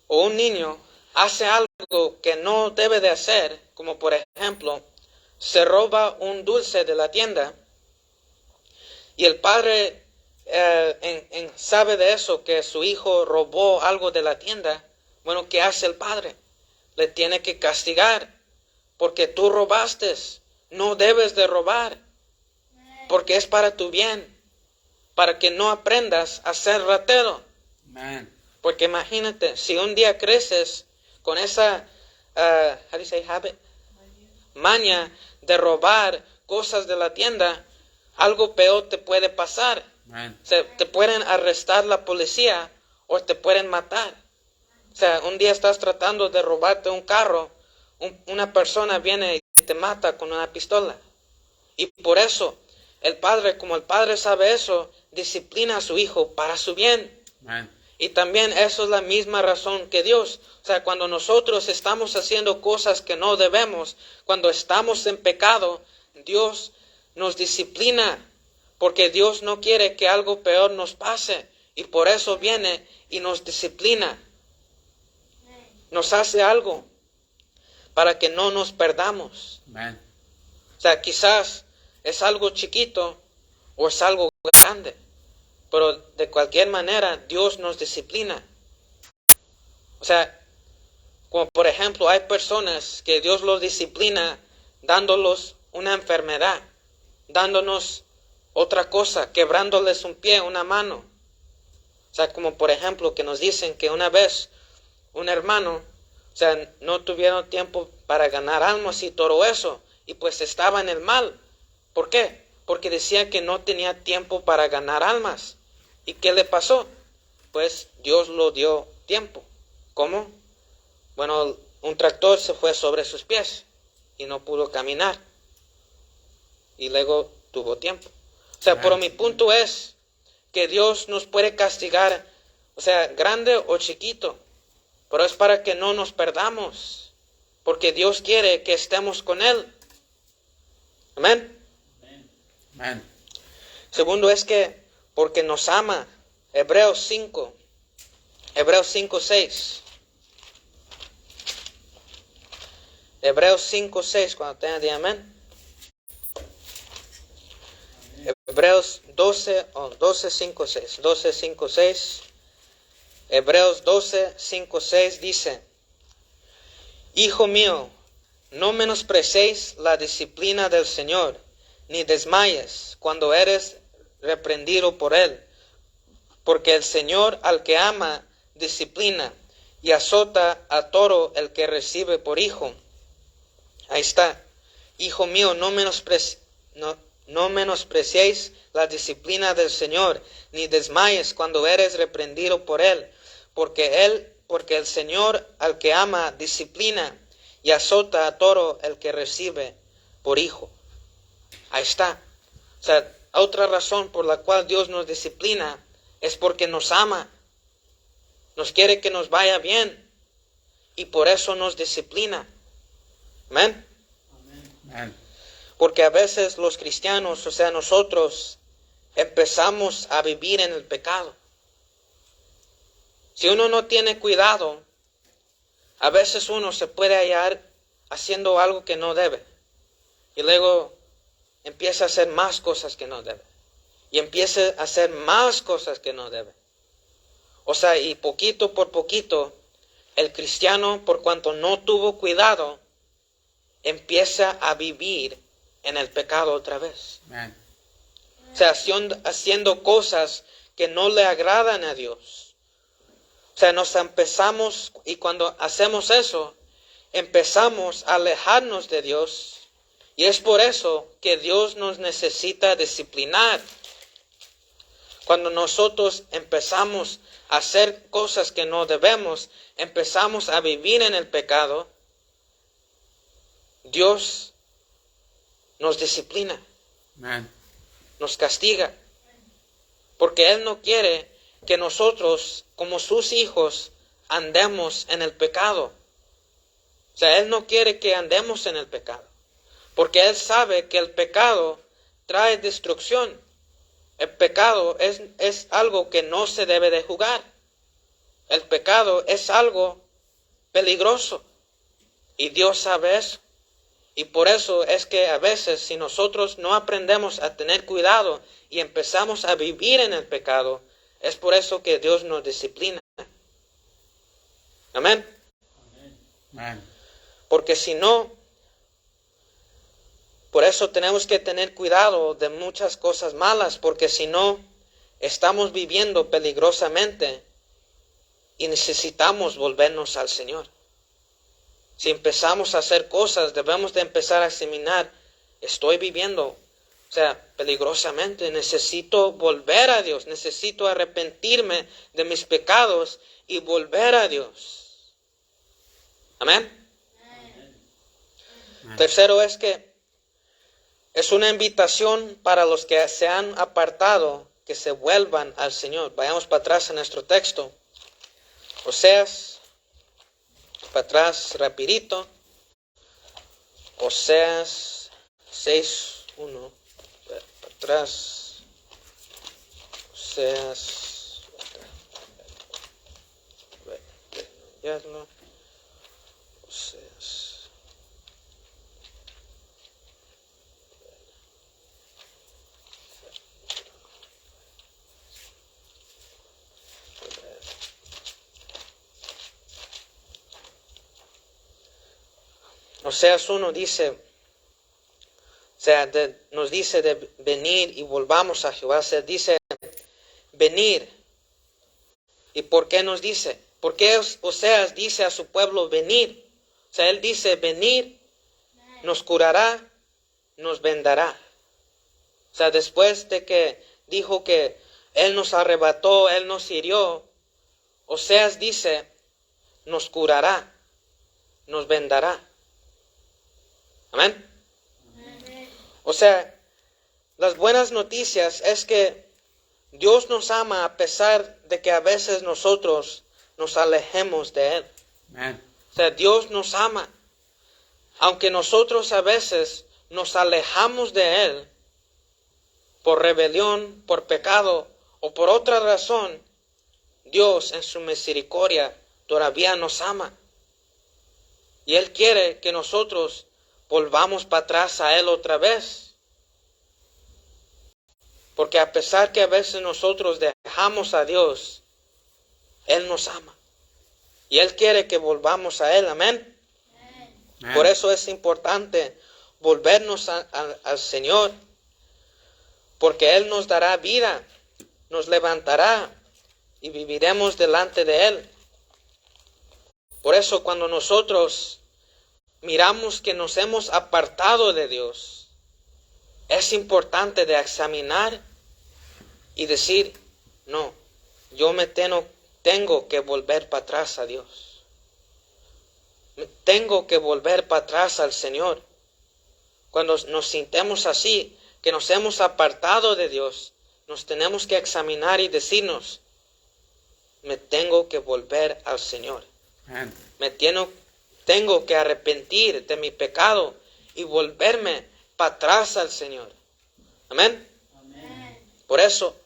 o un niño hace algo que no debe de hacer, como por ejemplo, se roba un dulce de la tienda, y el padre sabe de eso, que su hijo robó algo de la tienda, bueno, ¿qué hace el padre? Le tiene que castigar, porque tú robaste, no debes de robar, porque es para tu bien, para que no aprendas a ser ratero. Amén. Porque imagínate, si un día creces con esa, how do you say habit? Maña de robar cosas de la tienda, algo peor te puede pasar. Amén. O sea, te pueden arrestar la policía o te pueden matar. O sea, un día estás tratando de robarte un carro, una persona viene y te mata con una pistola. Y por eso, el padre, como el padre sabe eso, disciplina a su hijo para su bien. Amén. Y también eso es la misma razón que Dios. O sea, cuando nosotros estamos haciendo cosas que no debemos, cuando estamos en pecado, Dios nos disciplina, porque Dios no quiere que algo peor nos pase. Y por eso viene y nos disciplina. Nos hace algo para que no nos perdamos. Amén. O sea, quizás es algo chiquito o es algo grande. Pero de cualquier manera, Dios nos disciplina. O sea, como por ejemplo, hay personas que Dios los disciplina dándolos una enfermedad, dándonos otra cosa, quebrándoles un pie, una mano. O sea, como por ejemplo, que nos dicen que una vez un hermano, o sea, no tuvieron tiempo para ganar almas y todo eso, y pues estaba en el mal. ¿Por qué? Porque decía que no tenía tiempo para ganar almas. ¿Y qué le pasó? Pues Dios lo dio tiempo. ¿Cómo? Bueno, un tractor se fue sobre sus pies y no pudo caminar. Y luego tuvo tiempo. O sea, pero mi punto es que Dios nos puede castigar, o sea, grande o chiquito, pero es para que no nos perdamos, porque Dios quiere que estemos con Él. Amén. Amén. Segundo es que porque nos ama. Hebreos 5:6. Hebreos 5:6, cuando tenga de amén. Hebreos 12:5-6. Hebreos 12:5-6 dice: Hijo mío, no menospreciéis la disciplina del Señor, ni desmayes cuando eres reprendido por Él. Porque el Señor al que ama disciplina y azota a todo el que recibe por hijo. Ahí está. Hijo mío, no menospreciéis la disciplina del Señor, ni desmayes cuando eres reprendido por Él. Porque el Señor al que ama disciplina y azota a todo el que recibe por hijo. Ahí está. O sea, otra razón por la cual Dios nos disciplina es porque nos ama. Nos quiere que nos vaya bien. Y por eso nos disciplina. Amén. Amén. Porque a veces los cristianos, o sea, nosotros, empezamos a vivir en el pecado. Si uno no tiene cuidado, a veces uno se puede hallar haciendo algo que no debe. Y luego empieza a hacer más cosas que no debe. Y empieza a hacer más cosas que no debe. O sea, y poquito por poquito, el cristiano, por cuanto no tuvo cuidado, empieza a vivir en el pecado otra vez. Amén. O sea, haciendo cosas que no le agradan a Dios. O sea, nos empezamos, y cuando hacemos eso, empezamos a alejarnos de Dios. Y es por eso que Dios nos necesita disciplinar. Cuando nosotros empezamos a hacer cosas que no debemos, empezamos a vivir en el pecado, Dios nos disciplina, Amén. nos castiga. Porque Él no quiere que nosotros, como sus hijos, andemos en el pecado. O sea, Él no quiere que andemos en el pecado. Porque Él sabe que el pecado trae destrucción. El pecado es algo que no se debe de jugar. El pecado es algo peligroso. Y Dios sabe eso. Y por eso es que a veces si nosotros no aprendemos a tener cuidado y empezamos a vivir en el pecado, es por eso que Dios nos disciplina. Amén. Amén. Porque si no, por eso tenemos que tener cuidado de muchas cosas malas, porque si no, estamos viviendo peligrosamente y necesitamos volvernos al Señor. Si empezamos a hacer cosas, debemos de empezar a examinar, estoy viviendo, o sea, peligrosamente, necesito volver a Dios, necesito arrepentirme de mis pecados y volver a Dios. Amén. Amén. Tercero es que es una invitación para los que se han apartado, que se vuelvan al Señor. Vayamos para atrás en nuestro texto. Oseas, para atrás rapidito. Oseas 6:1. Para atrás. Oseas. Oseas. Oseas 1 dice, o sea, nos dice de venir y volvamos a Jehová. Se dice venir. ¿Y por qué nos dice? ¿Por qué Oseas dice a su pueblo venir? O sea, él dice venir, nos curará, nos vendará. O sea, después de que dijo que Él nos arrebató, Él nos hirió, Oseas dice, nos curará, nos vendará. Amén. O sea, las buenas noticias es que Dios nos ama a pesar de que a veces nosotros nos alejemos de Él. Amén. O sea, Dios nos ama. Aunque nosotros a veces nos alejamos de Él por rebelión, por pecado o por otra razón, Dios en su misericordia todavía nos ama. Y Él quiere que nosotros volvamos para atrás a Él otra vez. Porque a pesar que a veces nosotros dejamos a Dios, Él nos ama. Y Él quiere que volvamos a Él. Amén. Amén. Por eso es importante volvernos al Señor. Porque Él nos dará vida, nos levantará y viviremos delante de Él. Por eso cuando nosotros miramos que nos hemos apartado de Dios, es importante de examinar y decir, no, yo tengo que volver para atrás a Dios. Tengo que volver para atrás al Señor. Cuando nos sintamos así, que nos hemos apartado de Dios, nos tenemos que examinar y decirnos, me tengo que volver al Señor. Amén. Tengo que arrepentir de mi pecado y volverme para atrás al Señor. Amén. Amén. Por eso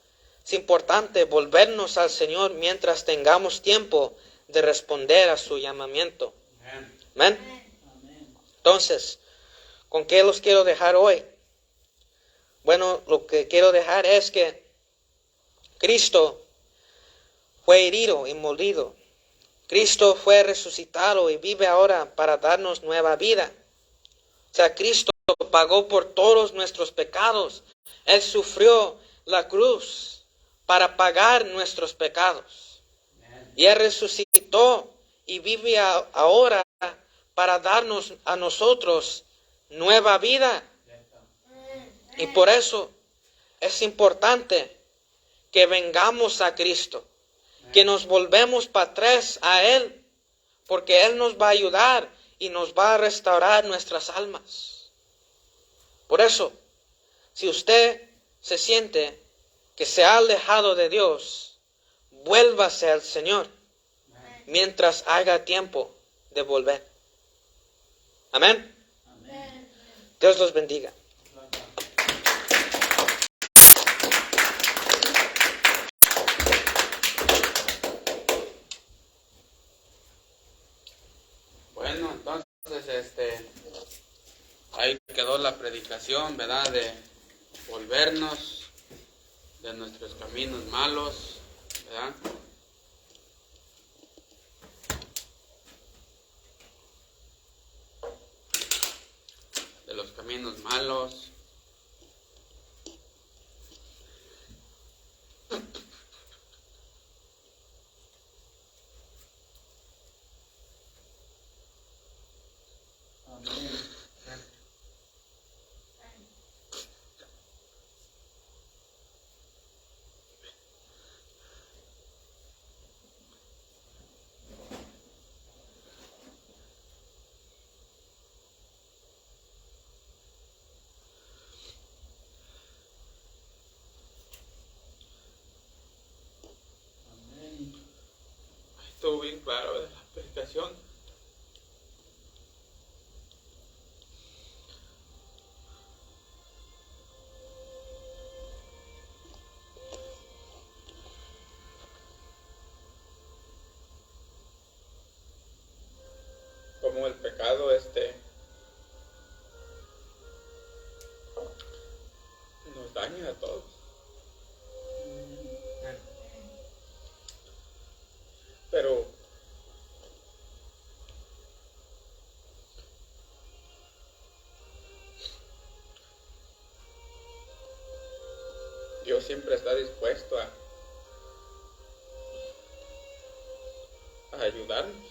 es importante volvernos al Señor mientras tengamos tiempo de responder a su llamamiento. Amén. Amén. Amén. Entonces, ¿con qué los quiero dejar hoy? Bueno, lo que quiero dejar es que Cristo fue herido y molido. Cristo fue resucitado y vive ahora para darnos nueva vida. O sea, Cristo pagó por todos nuestros pecados. Él sufrió la cruz para pagar nuestros pecados. Y Él resucitó y vive ahora para darnos a nosotros nueva vida. Y por eso es importante que vengamos a Cristo, que nos volvemos para atrás a Él, porque Él nos va a ayudar y nos va a restaurar nuestras almas. Por eso, si usted se siente que se ha alejado de Dios, vuélvase al Señor mientras haga tiempo de volver. Amén. Amén. Dios los bendiga. Bueno, entonces, ahí quedó la predicación, ¿verdad? De volvernos de nuestros caminos malos, ¿verdad? De los caminos malos. Amén. Amén. Estuvo bien claro, ¿verdad? La predicación. Como el pecado nos daña a todos. Pero Dios siempre está dispuesto a ayudarnos.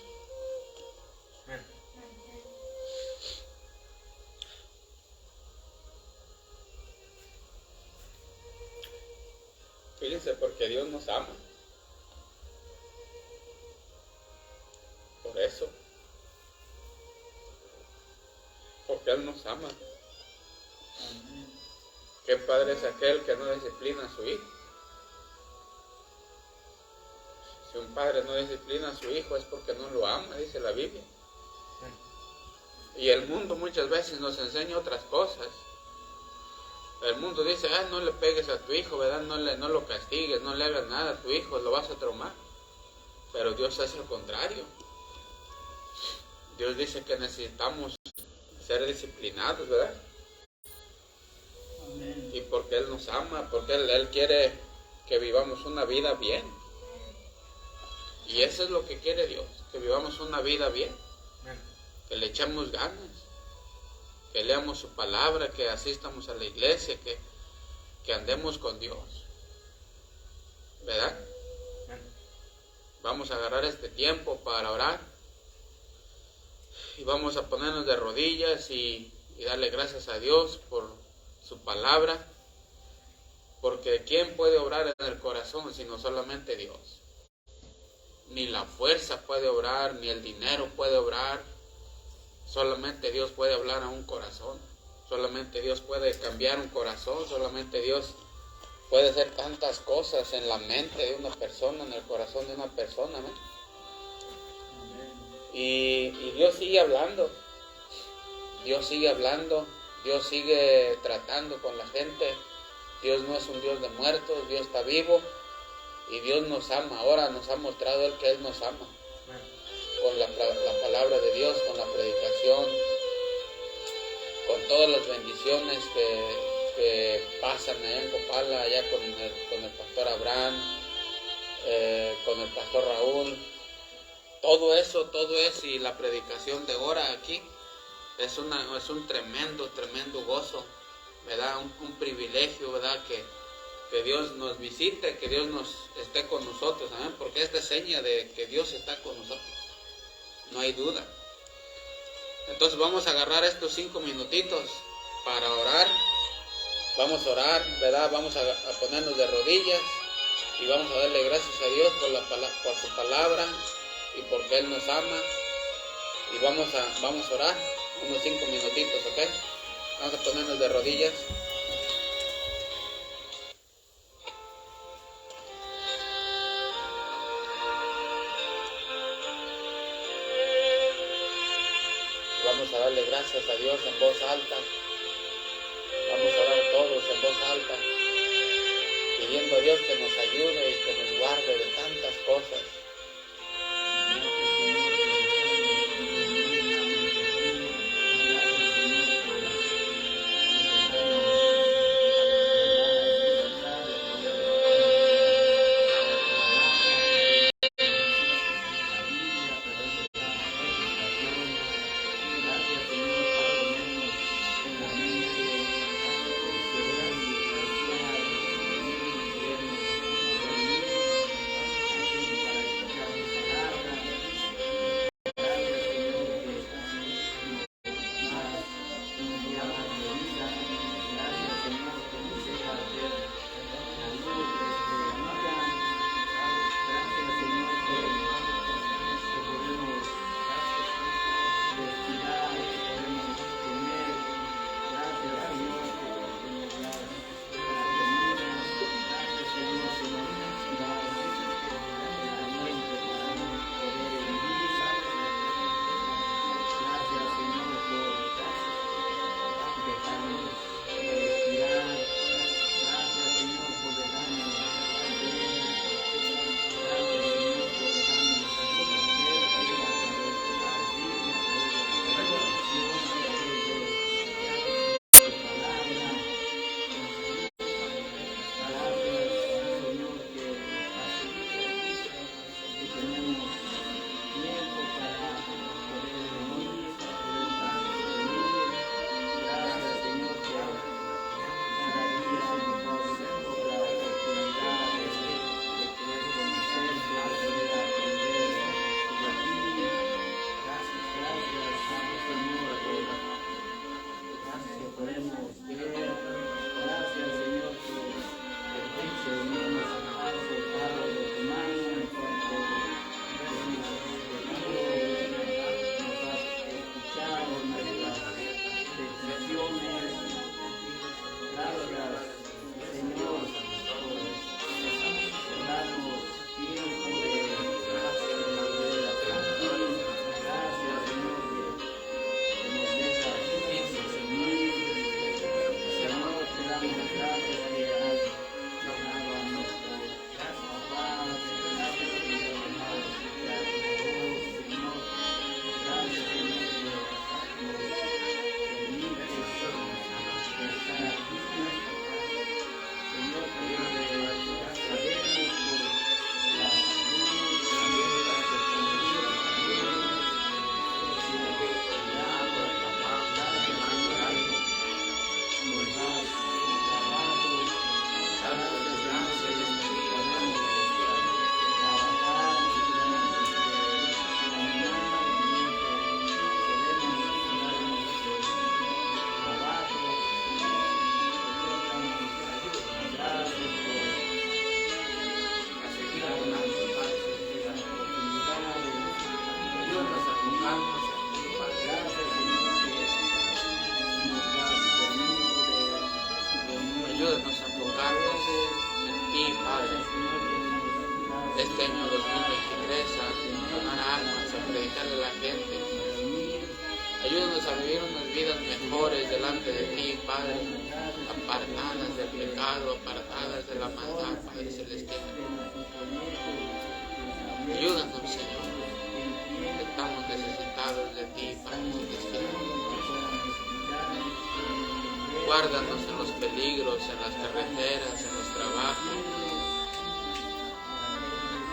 Fíjense, porque Dios nos ama. Por eso. Porque Él nos ama. Amén. ¿Qué padre es aquel que no disciplina a su hijo? un padre no disciplina a su hijo es porque no lo ama, dice la Biblia. Y el mundo muchas veces nos enseña otras cosas. El mundo dice, no le pegues a tu hijo, ¿verdad? No lo castigues, no le hagas nada a tu hijo, lo vas a traumar. Pero Dios hace lo contrario. Dios dice que necesitamos ser disciplinados, ¿verdad? Amén. Y porque Él nos ama, porque Él quiere que vivamos una vida bien. Y eso es lo que quiere Dios, que vivamos una vida bien, que le echemos ganas, que leamos su palabra, que asistamos a la iglesia, que andemos con Dios, ¿verdad? Vamos a agarrar este tiempo para orar y vamos a ponernos de rodillas y darle gracias a Dios por su palabra, porque ¿quién puede obrar en el corazón sino solamente Dios? Ni la fuerza puede obrar, ni el dinero puede obrar. Solamente Dios puede hablar a un corazón. Solamente Dios puede cambiar un corazón. Solamente Dios puede hacer tantas cosas en la mente de una persona, en el corazón de una persona, ¿no? Y Dios sigue hablando. Dios sigue hablando. Dios sigue tratando con la gente. Dios no es un Dios de muertos. Dios está vivo. Y Dios nos ama, ahora nos ha mostrado Él que Él nos ama. Con la palabra de Dios, con la predicación, con todas las bendiciones que pasan allá en Copala, allá con el pastor Abraham, con el pastor Raúl. Todo eso y la predicación de ahora aquí es un tremendo gozo, ¿verdad? Un privilegio, ¿verdad? Que Dios nos visite, que Dios nos esté con nosotros, amén, porque esta es seña de que Dios está con nosotros, no hay duda. Entonces vamos a agarrar estos 5 minutitos para orar, vamos a orar, ¿verdad? Vamos a ponernos de rodillas y vamos a darle gracias a Dios por su palabra y porque Él nos ama, y vamos a orar unos 5 minutitos, ¿ok? Vamos a ponernos de rodillas. Vamos a darle gracias a Dios en voz alta. Vamos a orar todos en voz alta, pidiendo a Dios que nos ayude y que nos guarde de tantas cosas. almas a ti, Padre. Gracias, Señor, que nos das permiso de reunirnos. Ayúdanos a enfocarnos en ti, Padre. Este año 2023 a ganar almas, a predicarle a la gente. Ayúdanos a vivir unas vidas mejores delante de ti, Padre, apartadas del pecado, apartadas de la maldad, Padre Celestial. Ayúdanos, Señor, estamos necesitados de ti, Padre Celestial. Guárdanos en los peligros, en las carreteras, en los trabajos.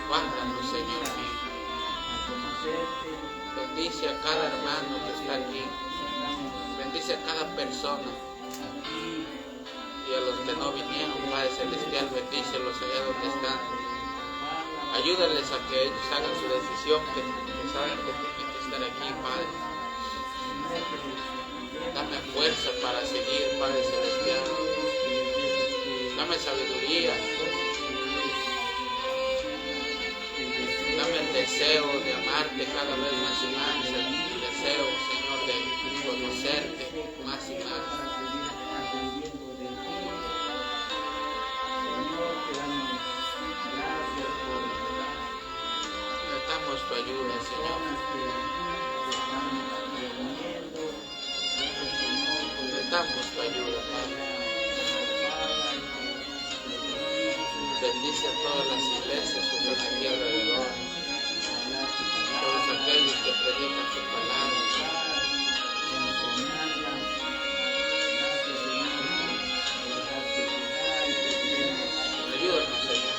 Guárdanos, Señor mío. Bendice a cada hermano que está aquí. Bendice a cada persona. Y a los que no vinieron, Padre Celestial, bendícelos allá donde están. Ayúdales a que ellos hagan su decisión, que saben que tienen que estar aquí, Padre. Dame fuerza para seguir, Padre Celestial. Dame sabiduría. Dame el deseo de amarte cada vez más y más, el deseo, Señor, de conocerte más y más. Necesitamos tu ayuda, Señor. Necesitamos tu ayuda, Padre. Bendice a todas las iglesias que están aquí alrededor. Todos aquellos que predican tu palabra. Ayúdanos, Señor.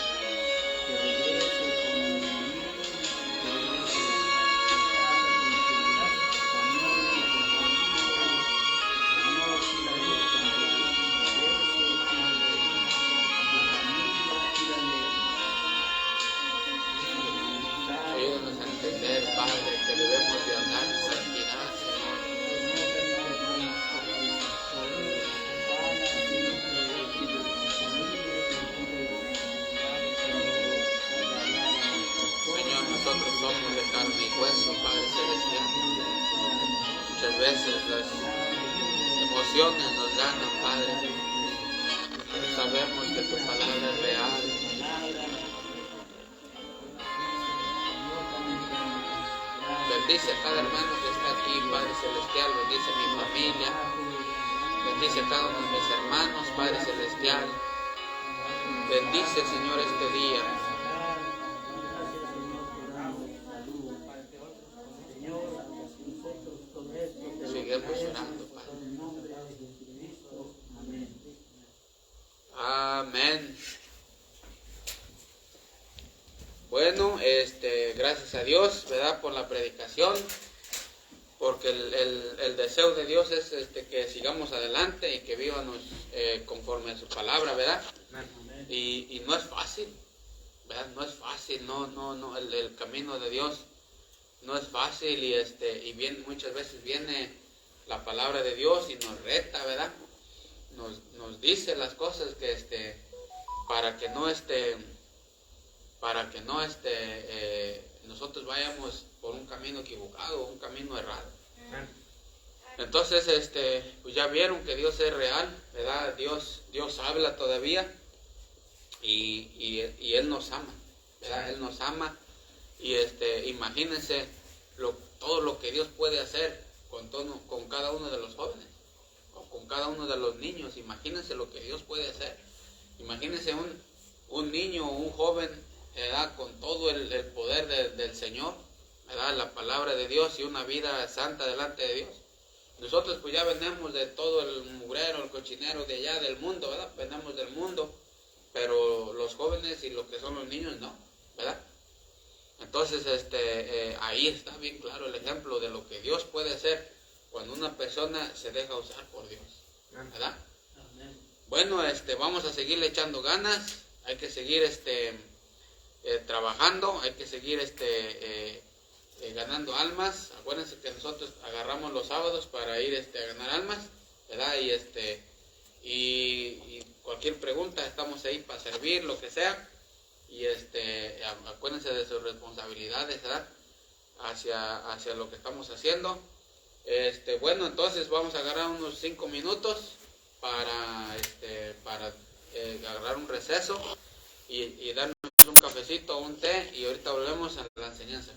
Ayúdanos a entender, Padre, que debemos de andar en santidad, Señor. Señor, nosotros somos de carne y hueso, Padre Celestial. Muchas veces las emociones nos ganan, Padre. Pero sabemos que tu palabra es real. Bendice a cada hermano que está aquí, Padre Celestial. Bendice a mi familia. Bendice a cada uno de mis hermanos, Padre Celestial. Bendice, Señor, este día. Seguimos orando, Padre. Amén. Bueno, gracias a Dios, ¿verdad? Por la predicación, porque el deseo de Dios es que sigamos adelante y que vivamos conforme a su palabra, ¿verdad? Y no es fácil, ¿verdad? No es fácil, no, el camino de Dios no es fácil y bien, muchas veces viene la palabra de Dios y nos reta, ¿verdad? Nos dice las cosas que para que no nosotros vayamos por un camino equivocado, un camino errado. Entonces, pues ya vieron que Dios es real, ¿verdad? Dios habla todavía y Él nos ama, ¿verdad? Él nos ama y imagínense todo lo que Dios puede hacer con cada uno de los jóvenes, o con cada uno de los niños. Imagínense lo que Dios puede hacer. Imagínense un niño o un joven, ¿verdad? Con todo el poder del Señor, ¿verdad? La palabra de Dios y una vida santa delante de Dios. Nosotros pues ya venimos de todo el mugrero, el cochinero de allá del mundo, ¿verdad? Venimos del mundo, pero los jóvenes y los que son los niños no, ¿verdad? Entonces ahí está bien claro el ejemplo de lo que Dios puede hacer cuando una persona se deja usar por Dios, ¿verdad? Bueno, vamos a seguirle echando ganas, hay que seguir trabajando, hay que seguir ganando almas. Acuérdense que nosotros agarramos los sábados para ir a ganar almas, ¿verdad? Y cualquier pregunta estamos ahí para servir, lo que sea. Y acuérdense de sus responsabilidades, ¿verdad? hacia lo que estamos haciendo. Bueno, entonces vamos a agarrar unos 5 minutos para agarrar un receso y darnos un cafecito o un té, y ahorita volvemos a la enseñanza.